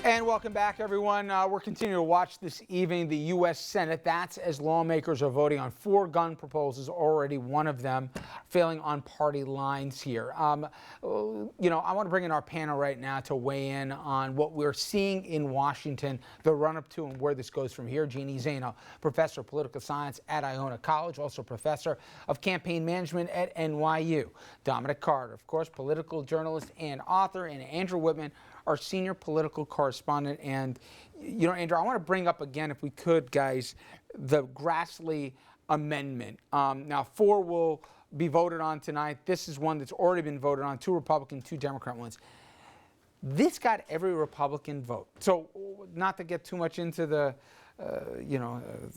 And welcome back, everyone. We're continuing to watch this evening the U.S. Senate. That's as lawmakers are voting on 4 gun proposals, already one of them failing on party lines here. I want to bring in our panel right now to weigh in on what we're seeing in Washington, the run-up to and where this goes from here. Jeannie Zaino, professor of political science at Iona College, also professor of campaign management at NYU. Dominic Carter, of course, political journalist and author, and Andrew Whitman, our senior political correspondent. And, Andrew, I want to bring up again, if we could, guys, the Grassley amendment. Now, 4 will be voted on tonight. This is one that's already been voted on, 2 Republican, 2 Democrat ones. This got every Republican vote. So not to get too much into the,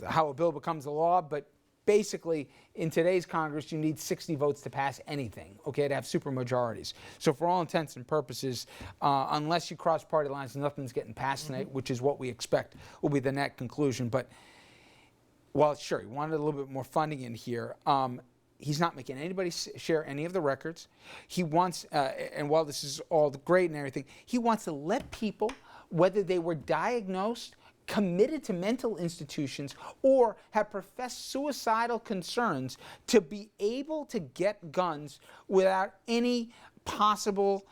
how a bill becomes a law, but basically, in today's Congress, you need 60 votes to pass anything, okay, to have supermajorities. So for all intents and purposes, unless you cross party lines, nothing's getting passed tonight, which is what we expect will be the net conclusion. But, well, sure, he wanted a little bit more funding in here. He's not making anybody share any of the records. He wants, and while this is all great and everything, he wants to let people, whether they were diagnosed, committed to mental institutions, or have professed suicidal concerns, to be able to get guns without any possible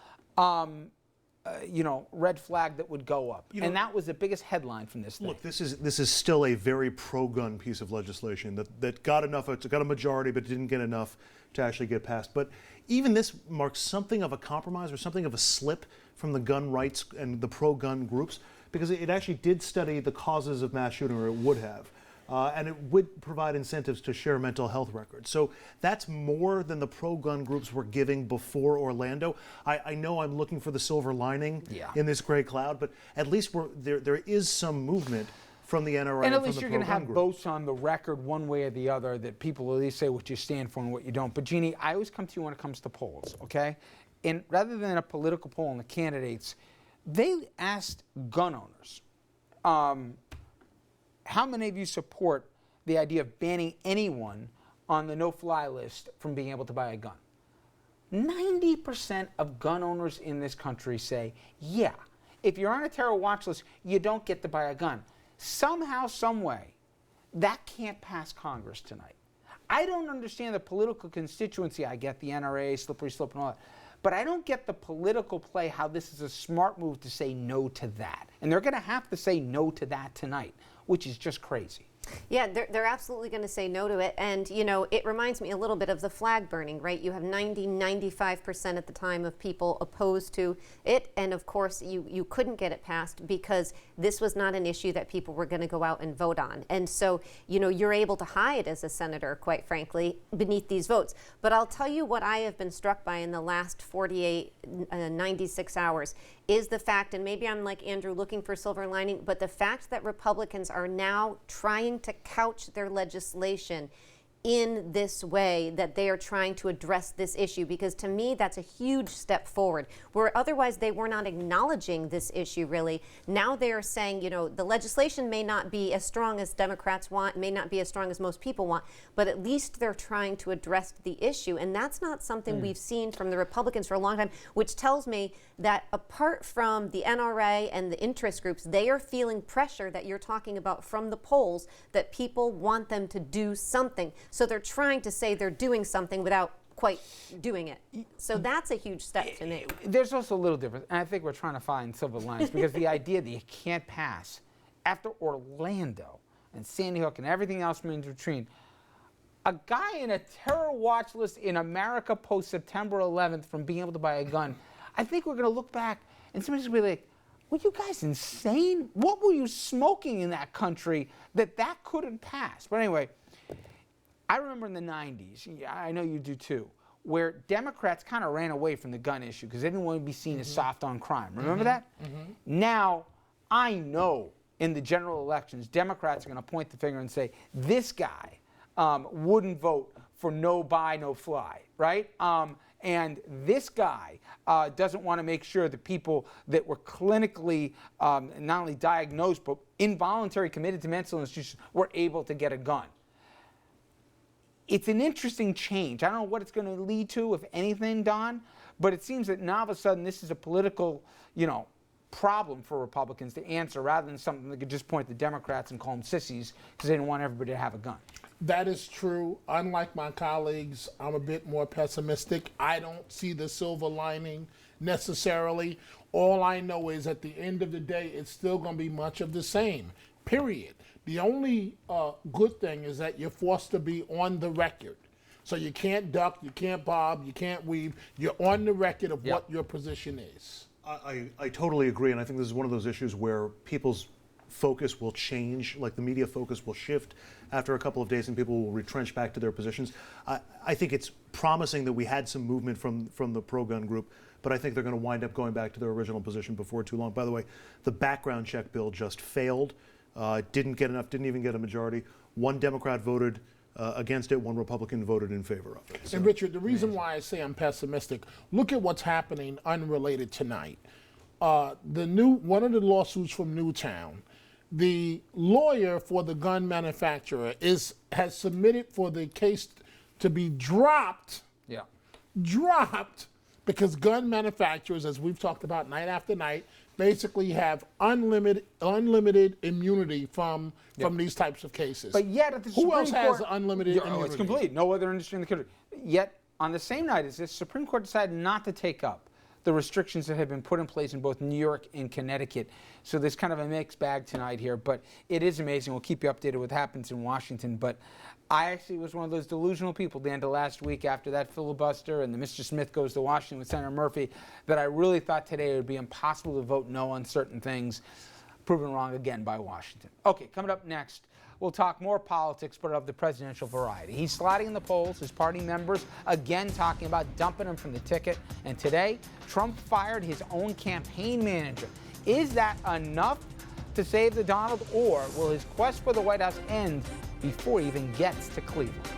red flag that would go up. And that was the biggest headline from this thing. Look, this is still a very pro-gun piece of legislation that got enough, it got a majority, but didn't get enough to actually get passed. But even this marks something of a compromise or something of a slip from the gun rights and the pro-gun groups, because it actually did study the causes of mass shooting, or it would have. And it would provide incentives to share mental health records. So that's more than the pro-gun groups were giving before Orlando. I know I'm looking for the silver lining in this gray cloud, but at least there is some movement from the NRA and at least you're going to have votes on the record one way or the other, that people at least say what you stand for and what you don't. But Jeannie, I always come to you when it comes to polls, okay? And rather than a political poll on the candidates, they asked gun owners, how many of you support the idea of banning anyone on the no-fly list from being able to buy a gun? 90% of gun owners in this country say, yeah, if you're on a terror watch list, you don't get to buy a gun. Somehow, some way, that can't pass Congress tonight. I don't understand the political constituency. I get the NRA, slippery slope and all that. But I don't get the political play, how this is a smart move to say no to that. And they're going to have to say no to that tonight, which is just crazy. Yeah, they're absolutely going to say no to it. And, it reminds me a little bit of the flag burning, right? You have 95% at the time of people opposed to it. And, of course, you couldn't get it passed because this was not an issue that people were going to go out and vote on. And so, you're able to hide as a senator, quite frankly, beneath these votes. But I'll tell you what I have been struck by in the last 96 hours is the fact, and maybe I'm like Andrew looking for silver lining, but the fact that Republicans are now trying to couch their legislation in this way, that they are trying to address this issue, because to me that's a huge step forward, where otherwise they were not acknowledging this issue really. Now they are saying, the legislation may not be as strong as Democrats want, may not be as strong as most people want, but at least they're trying to address the issue. And that's not something we've seen from the Republicans for a long time, which tells me that apart from the NRA and the interest groups, they are feeling pressure that you're talking about from the polls, that people want them to do something. So they're trying to say they're doing something without quite doing it. So that's a huge step to me. There's also a little difference, and I think we're trying to find silver linings, because the idea that you can't pass after Orlando and Sandy Hook and everything else in between, a guy in a terror watch list in America post-September 11th from being able to buy a gun, I think we're going to look back and somebody's going to be like, were you guys insane? What were you smoking in that country that couldn't pass? But anyway, I remember in the 90s, I know you do too, where Democrats kind of ran away from the gun issue because they didn't want to be seen as soft on crime. Remember that? Now, I know in the general elections, Democrats are going to point the finger and say, this guy wouldn't vote for no buy, no fly, right? And this guy doesn't want to make sure that people that were clinically not only diagnosed, but involuntary committed to mental institutions were able to get a gun. It's an interesting change. I don't know what it's going to lead to, if anything, Don, But it seems that now all of a sudden this is a political, problem for Republicans to answer rather than something that could just point to Democrats and call them sissies because they didn't want everybody to have a gun. That is true. Unlike my colleagues, I'm a bit more pessimistic. I don't see the silver lining necessarily. All I know is at the end of the day, it's still going to be much of the same, period. The only good thing is that you're forced to be on the record. So you can't duck, you can't bob, you can't weave. You're on the record of what your position is. I totally agree, and I think this is one of those issues where people's focus will change, like the media focus will shift after a couple of days and people will retrench back to their positions. I think it's promising that we had some movement from the pro-gun group, but I think they're going to wind up going back to their original position before too long. By the way, the background check bill just failed. Didn't even get a majority. One Democrat voted against it, one Republican voted in favor of it. So. And Richard, the reason why I say I'm pessimistic, look at what's happening unrelated tonight. One of the lawsuits from Newtown, the lawyer for the gun manufacturer has submitted for the case to be dropped. Yeah. Dropped because gun manufacturers, as we've talked about night after night, basically have unlimited immunity from these types of cases. But yet at the Supreme Court, has unlimited immunity? It's complete. No other industry in the country. Yet on the same night as this, Supreme Court decided not to take up the restrictions that had been put in place in both New York and Connecticut. So there's kind of a mixed bag tonight here, but it is amazing. We'll keep you updated with what happens in Washington. But I actually was one of those delusional people, Dan, to last week after that filibuster and the Mr. Smith goes to Washington with Senator Murphy, that I really thought today it would be impossible to vote no on certain things. Proven wrong again by Washington. Okay, coming up next, we'll talk more politics, but of the presidential variety. He's sliding in the polls, his party members again talking about dumping him from the ticket. And today, Trump fired his own campaign manager. Is that enough to save the Donald, or will his quest for the White House end before he even gets to Cleveland?